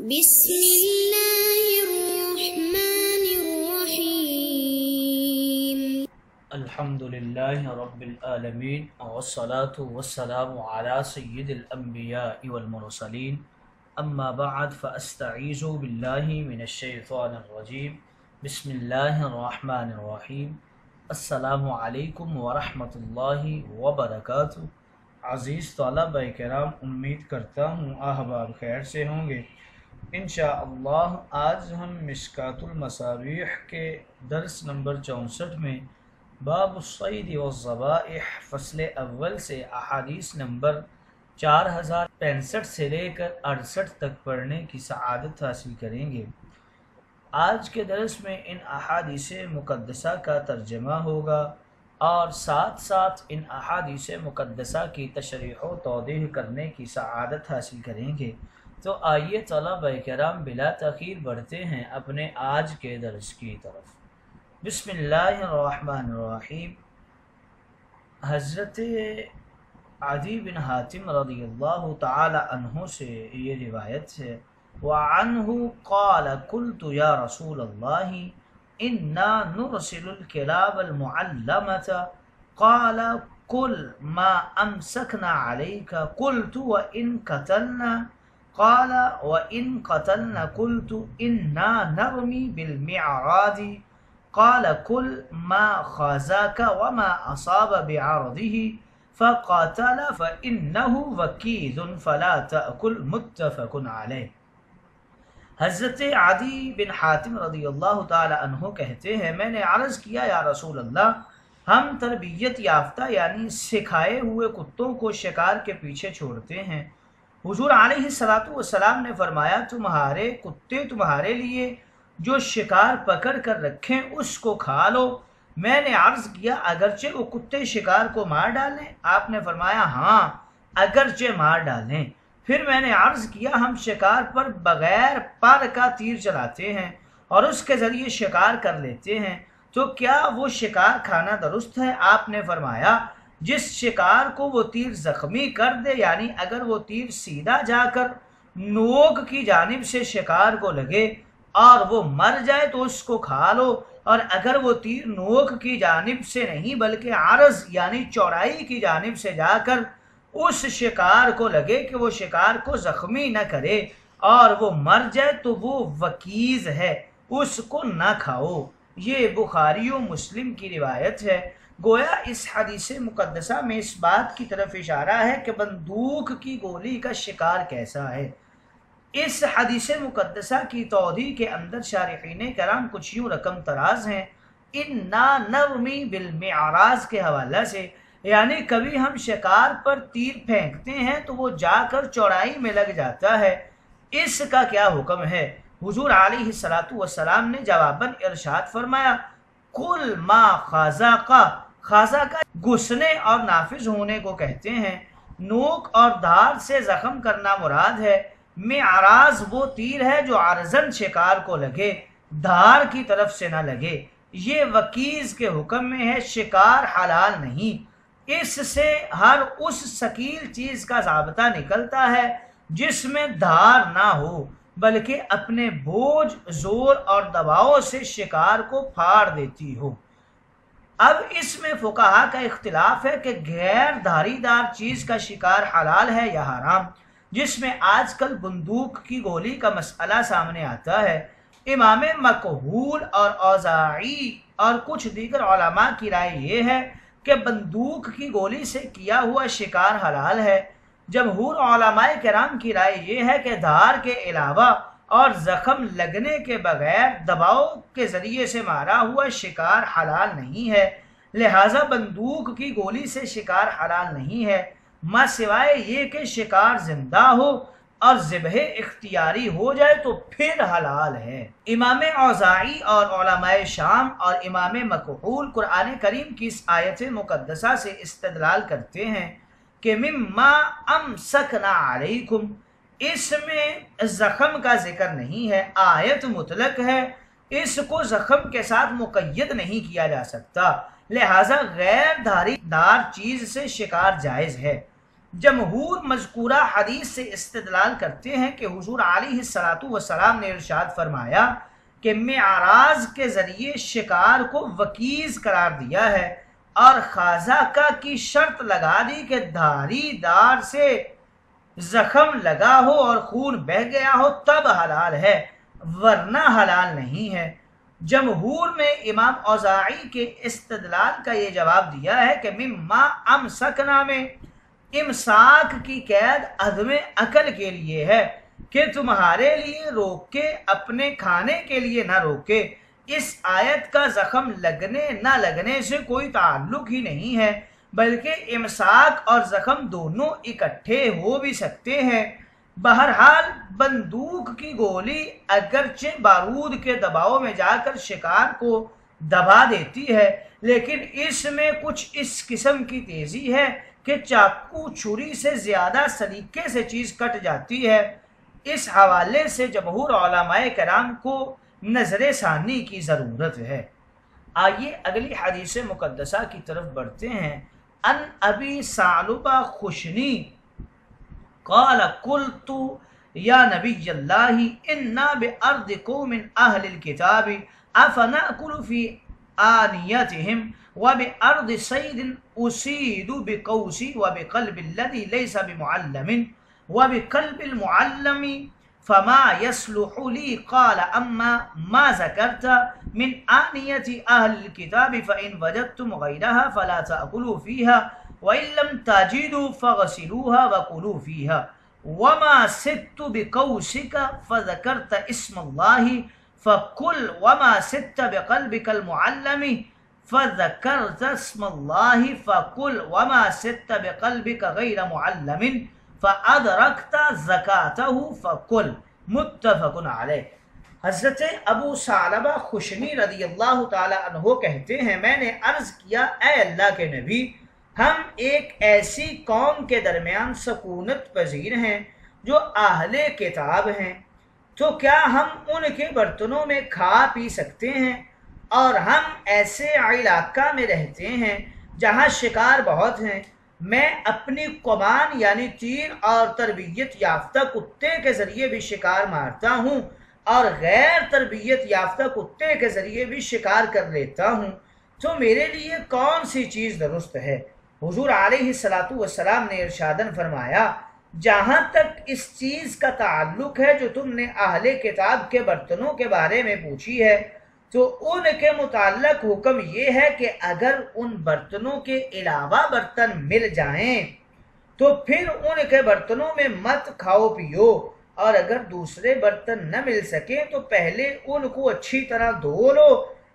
بسم الله الرحمن الرحيم. الحمد لله رب العالمين والصلاة والسلام على سيد الأنبياء والمرسلين أما بعد فأستعيذ بالله من الشيطان الرجيم بسم الله الرحمن الرحيم السلام علیکم ورحمۃ اللہ وبرکاتہ۔ عزیز طلبہ کرام، امید کرتا ہوں احباب خیر سے ہوں گے۔ انشاءاللہ آج ہم مشکات المصابیح کے درس نمبر 64 میں باب الصید والذبائح فصل اول سے احادیث نمبر 4065 سے لے کر 68 تک پڑھنے کی سعادت حاصل کریں گے۔ آج کے درس میں ان احادیث مقدسہ کا ترجمہ ہوگا اور ساتھ ساتھ ان احادیث مقدسہ کی تشریح و توضیح کرنے کی سعادت حاصل کریں گے۔ تو آئیے طلبہ کرام بلا تاخیر بڑھتے ہیں اپنے آج کے درس کی طرف۔ بسم اللہ الرحمن الرحیم۔ حضرت عدی بن حاتم رضی اللہ تعالی عنہ سے یہ روایت ہے، وعنہ قال قلت یا رسول اللہ انا نرسل الكلاب المعلمة قال قل ما امسکنا علیک قلت وان قتلنا قال وان قتلنا قلت انا نرمی بالمعراض قال قل ما خازاك وما اصاب بعرضه فقاتل فانه وکیل فلا تأکل متفق علیہ۔ حضرت عدی بن حاتم رضی اللہ تعالی عنہ کہتے ہیں، میں نے عرض کیا یا رسول اللہ، ہم تربیت یافتہ یعنی سکھائے ہوئے کتوں کو شکار کے پیچھے چھوڑتے ہیں۔ حضور علیہ السلام نے فرمایا، تمہارے کتے تمہارے لیے جو شکار پکڑ کر رکھیں اس کو کھا لو۔ میں نے عرض کیا اگرچہ وہ کتے شکار کو مار ڈالیں؟ آپ نے فرمایا ہاں اگرچہ مار ڈالیں۔ پھر میں نے عرض کیا ہم شکار پر بغیر پر کا تیر چلاتے ہیں اور اس کے ذریعے شکار کر لیتے ہیں، تو کیا وہ شکار کھانا درست ہے؟ آپ نے فرمایا جس شکار کو وہ تیر زخمی کر دے، یعنی اگر وہ تیر سیدھا جا کر نوک کی جانب سے شکار کو لگے اور وہ مر جائے تو اس کو کھا لو، اور اگر وہ تیر نوک کی جانب سے نہیں بلکہ عرض یعنی چوڑائی کی جانب سے جا کر اس شکار کو لگے کہ وہ شکار کو زخمی نہ کرے اور وہ مر جائے تو وہ وکیز ہے، اس کو نہ کھاؤ۔ یہ بخاری و مسلم کی روایت ہے۔ گویا اس حدیث مقدسہ میں اس بات کی طرف اشارہ ہے کہ بندوق کی گولی کا شکار کیسا ہے۔ اس حدیث مقدسہ کی توضیح کے اندر شارحین کرام کچھ یوں رقم تراز ہیں، انا نرمی بالمعراض کے حوالہ سے، یعنی کبھی ہم شکار پر تیر پھینکتے ہیں تو وہ جا کر چوڑائی میں لگ جاتا ہے، اس کا کیا حکم ہے؟ حضور علیہ السلام نے جواباً ارشاد فرمایا، قل ما خازاقا، خازاقا گھسنے اور نافذ ہونے کو کہتے ہیں، نوک اور دھار سے زخم کرنا مراد ہے۔ معراض وہ تیر ہے جو عرضاً شکار کو لگے، دھار کی طرف سے نہ لگے۔ یہ وکیز کے حکم میں ہے، شکار حلال نہیں۔ اس سے ہر اس ثقیل چیز کا ضابطہ نکلتا ہے جس میں دھار نہ ہو بلکہ اپنے بوجھ، زور اور دباؤ سے شکار کو پھاڑ دیتی ہو۔ اب اس میں فقہا کا اختلاف ہے کہ غیر دھاری دار چیز کا شکار حلال ہے یا حرام، جس میں آج کل بندوق کی گولی کا مسئلہ سامنے آتا ہے۔ امام مکحول اور اوزاعی اور کچھ دیگر علماء کی رائے یہ ہے کہ بندوق کی گولی سے کیا ہوا شکار حلال ہے۔ جمہور علماء کرام کی رائے یہ ہے کہ دھار کے علاوہ اور زخم لگنے کے بغیر دباؤ کے ذریعے سے مارا ہوا شکار حلال نہیں ہے، لہٰذا بندوق کی گولی سے شکار حلال نہیں ہے، ماں سوائے یہ کہ شکار زندہ ہو اور ذبح اختیاری ہو جائے تو پھر حلال ہے۔ امام اوزاعی اور علماء شام اور امام مکحول قرآن کریم کی اس آیت مقدسہ سے استدلال کرتے ہیں کہ مما امسکنا علیکم، اس میں زخم کا ذکر نہیں ہے، آیت مطلق ہے، اس کو زخم کے ساتھ مقید نہیں کیا جا سکتا، لہٰذا غیر دھاری دار چیز سے شکار جائز ہے۔ جمہور مذکورہ حدیث سے استدلال کرتے ہیں کہ حضور علیہ الصلاۃ والسلام نے ارشاد فرمایا کہ معراج کے ذریعے شکار کو وکیز قرار دیا ہے اور خازاکہ کی شرط لگا دی کہ دھاری دار سے زخم لگا ہو اور خون بہہ گیا ہو تب حلال ہے، ورنہ حلال نہیں ہے۔ جمہور میں امام اوزاعی کے استدلال کا یہ جواب دیا ہے کہ مما امسکنا میں امساک کی قید عدم عقل کے لیے ہے کہ تمہارے لیے روکے اپنے کھانے کے لیے نہ روکے۔ اس آیت کا زخم لگنے نہ لگنے سے کوئی تعلق ہی نہیں ہے، بلکہ امساک اور زخم دونوں اکٹھے ہو بھی سکتے ہیں۔ بہرحال بندوق کی گولی اگرچہ بارود کے دباؤ میں جا کر شکار کو دبا دیتی ہے، لیکن اس میں کچھ اس قسم کی تیزی ہے کہ چاقو چھری سے زیادہ سلیقے سے چیز کٹ جاتی ہے۔ اس حوالے سے جمہور علماء کرام کو نظر ثانی کی ضرورت ہے۔ آئیے اگلی حدیث مقدسہ کی طرف بڑھتے ہیں۔ ان ابی ثعلبہ خشنی قال قلت یا نبی اللہ انا بارض قوم اہل الکتاب افنأکل فی آنیتہم وبارض صید اسید بقوسی وبقلب الذی لیس بمعلم وبقلب المعلم فما يصلح لي قال اما ما ذكرت من آنية اهل الكتاب فإن وجدتم غيرها فلا تأكلوا فيها وإن لم تجدوا فاغسلوها وكلوا فيها وما سدت بقوسك فذكرت اسم الله فكل وما سدت بقلبك المعلم فذكرت اسم الله فكل وما سدت بقلبك غير معلم فَأَدْرَكْتَ زَكَاتَهُ فَكُلْ متفق علیہ۔ حضرت ابو ثعلبہ خشنی رضی اللہ تعالی عنہ کہتے ہیں میں نے عرض کیا اے اللہ کے نبی، ہم ایک ایسی قوم کے درمیان سکونت پذیر ہیں جو اہل کتاب ہیں، تو کیا ہم ان کے برتنوں میں کھا پی سکتے ہیں؟ اور ہم ایسے علاقہ میں رہتے ہیں جہاں شکار بہت ہیں، میں اپنی قمان یعنی تیر اور تربیت یافتہ کتے کے ذریعے بھی شکار مارتا ہوں اور غیر تربیت یافتہ کتے کے ذریعے بھی شکار کر لیتا ہوں، تو میرے لیے کون سی چیز درست ہے؟ حضور علیہ الصلاۃ والسلام نے ارشاداً فرمایا جہاں تک اس چیز کا تعلق ہے جو تم نے اہل کتاب کے برتنوں کے بارے میں پوچھی ہے، تو ان کے متعلق حکم یہ ہے کہ اگر ان برتنوں کے علاوہ برتن مل جائیں تو پھر ان کے برتنوں میں مت کھاؤ پیو، اور اگر دوسرے برتن نہ مل سکیں تو پہلے ان کو اچھی طرح دھو لو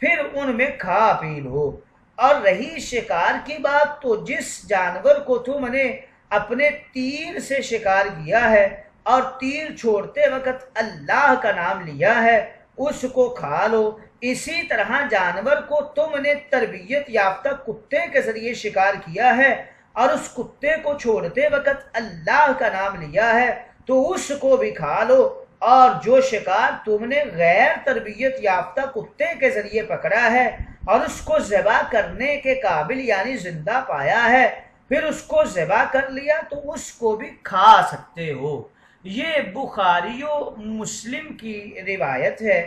پھر ان میں کھا پی لو۔ اور رہی شکار کی بات، تو جس جانور کو تم نے اپنے تیر سے شکار کیا ہے اور تیر چھوڑتے وقت اللہ کا نام لیا ہے اس کو کھا لو۔ اسی طرح جانور کو تم نے تربیت یافتہ کتے کے ذریعے شکار کیا ہے اور اس کتے کو چھوڑتے وقت اللہ کا نام لیا ہے تو اس کو بھی کھا لو، اور جو شکار تم نے غیر تربیت یافتہ کتے کے ذریعے پکڑا ہے اور اس کو ذبح کرنے کے قابل یعنی زندہ پایا ہے پھر اس کو ذبح کر لیا تو اس کو بھی کھا سکتے ہو۔ یہ بخاری و مسلم کی روایت ہے۔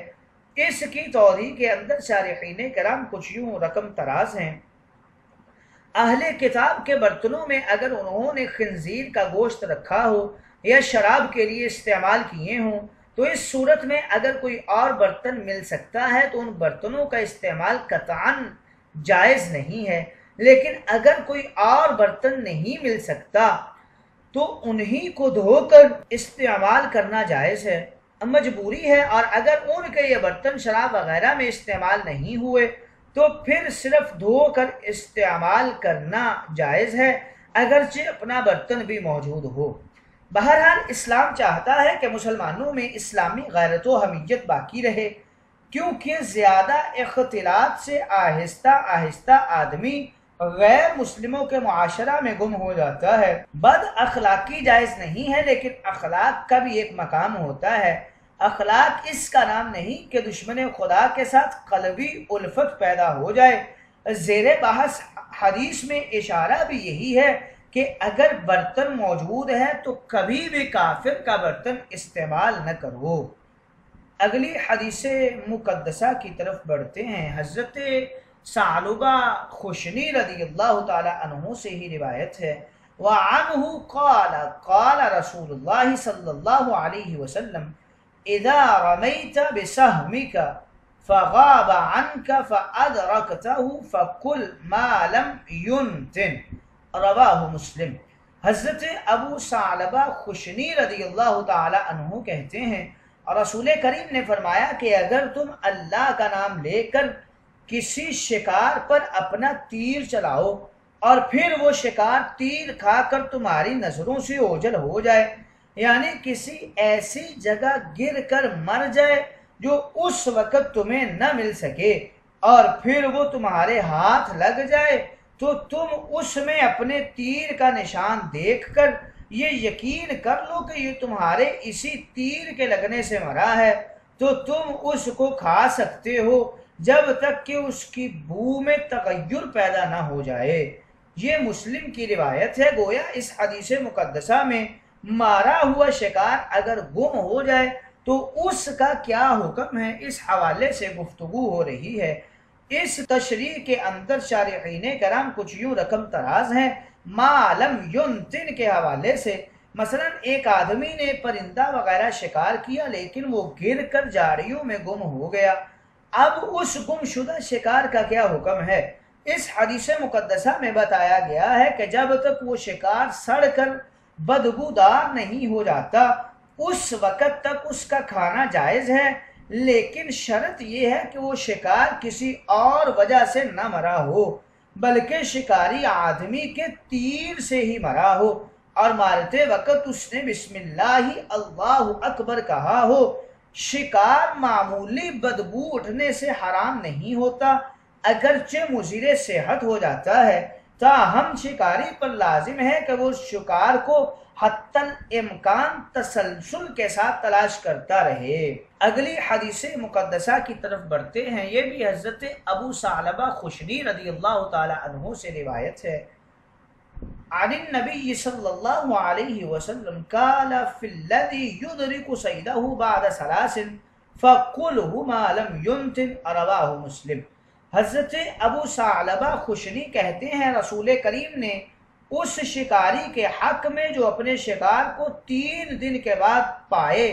اس کی توضیح کے اندر شارحین کرام کچھ یوں رقم تراز ہیں۔ اہل کتاب کے برتنوں میں اگر انہوں نے خنزیر کا گوشت رکھا ہو یا شراب کے لیے استعمال کیے ہوں تو اس صورت میں اگر کوئی اور برتن مل سکتا ہے تو ان برتنوں کا استعمال قطعاً جائز نہیں ہے، لیکن اگر کوئی اور برتن نہیں مل سکتا تو انہی کو دھو کر استعمال کرنا جائز ہے، مجبوری ہے۔ اور اگر ان کے یہ برتن شراب وغیرہ میں استعمال نہیں ہوئے تو پھر صرف دھو کر استعمال کرنا جائز ہے اگرچہ اپنا برتن بھی موجود ہو۔ بہرحال اسلام چاہتا ہے کہ مسلمانوں میں اسلامی غیرت و حمیت باقی رہے، کیونکہ زیادہ اختلاط سے آہستہ آہستہ آدمی غیر مسلموں کے معاشرہ میں گم ہو جاتا ہے۔ بد اخلاقی جائز نہیں ہے، لیکن اخلاق کا بھی ایک مقام ہوتا ہے۔ اخلاق اس کا نام نہیں کہ دشمن خدا کے ساتھ قلبی الفت پیدا ہو جائے۔ زیر بحث حدیث میں اشارہ بھی یہی ہے کہ اگر برتن موجود ہے تو کبھی بھی کافر کا برتن استعمال نہ کرو۔ اگلی حدیث مقدسہ کی طرف بڑھتے ہیں۔ حضرت ثعلبہ خشنی رضی اللہ تعالی عنہ سے ہی روایت ہے، وعنہ قال قال رسول اللہ صلی اللہ علیہ وسلم اذا رمیت بسہمک فغاب عنک فادرکتہ فکل ما لم ینتن، رواہ مسلم۔ حضرت ابو ثعلبہ خشنی رضی اللہ تعالی عنہ کہتے ہیں، رسول کریم نے فرمایا کہ اگر تم اللہ کا نام لے کر کسی شکار پر اپنا تیر چلاؤ اور پھر وہ شکار تیر کھا کر تمہاری نظروں سے اوجھل ہو جائے، یعنی کسی ایسی جگہ گر کر مر جائے جو اس وقت تمہیں نہ مل سکے، اور پھر وہ تمہارے ہاتھ لگ جائے تو تم اس میں اپنے تیر کا نشان دیکھ کر یہ یقین کر لو کہ یہ تمہارے اسی تیر کے لگنے سے مرا ہے، تو تم اس کو کھا سکتے ہو جب تک کہ اس کی بو میں تغیر پیدا نہ ہو جائے۔ یہ مسلم کی روایت ہے۔ گویا اس حدیث مقدسہ میں مارا ہوا شکار اگر گم ہو جائے تو اس کا کیا حکم ہے، اس حوالے سے گفتگو ہو رہی ہے۔ اس تشریح کے اندر شارحین کرام کچھ یوں رقم تراز ہیں ما لم ینتن کے حوالے سے۔ مثلا ایک آدمی نے پرندہ وغیرہ شکار کیا لیکن وہ گر کر جھاڑیوں میں گم ہو گیا، اب اس گم شدہ شکار کا کیا حکم ہے؟ اس حدیث مقدسہ میں بتایا گیا ہے کہ جب تک وہ شکار سڑ کر بدبودار نہیں ہو جاتا اس وقت تک اس کا کھانا جائز ہے، لیکن شرط یہ ہے کہ وہ شکار کسی اور وجہ سے نہ مرا ہو بلکہ شکاری آدمی کے تیر سے ہی مرا ہو، اور مارتے وقت اس نے بسم اللہ اللہ اکبر کہا ہو۔ شکار معمولی بدبو اٹھنے سے حرام نہیں ہوتا، اگرچہ مضر صحت ہو جاتا ہے، تاہم شکاری پر لازم ہے کہ وہ شکار کو حتی الامکان تسلسل کے ساتھ تلاش کرتا رہے۔ اگلی حدیث مقدسہ کی طرف بڑھتے ہیں۔ یہ بھی حضرت ابو ثعلبہ خشنی رضی اللہ تعالی عنہ سے روایت ہے، عن النبی صلی اللہ علیہ وسلم قال فی الذی یدرک صیدہ بعد ثلاث فقلہ ما لم ینتن، رواہ مسلم۔ حضرت ابو ثعلبہ خشنی کہتے ہیں رسول کریم نے اس شکاری کے حق میں جو اپنے شکار کو 3 دن کے بعد پائے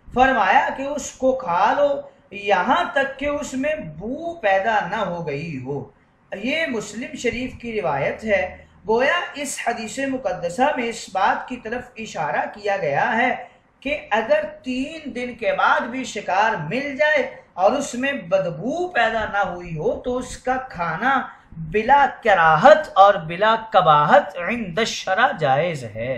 فرمایا کہ اس کو کھا لو یہاں تک کہ اس میں بو پیدا نہ ہو گئی ہو۔ یہ مسلم شریف کی روایت ہے۔ گویا اس حدیث مقدسہ میں اس بات کی طرف اشارہ کیا گیا ہے کہ اگر 3 دن کے بعد بھی شکار مل جائے اور اس میں بدبو پیدا نہ ہوئی ہو تو اس کا کھانا بلا کراہت اور بلا کباہت عند الشرع جائز ہے۔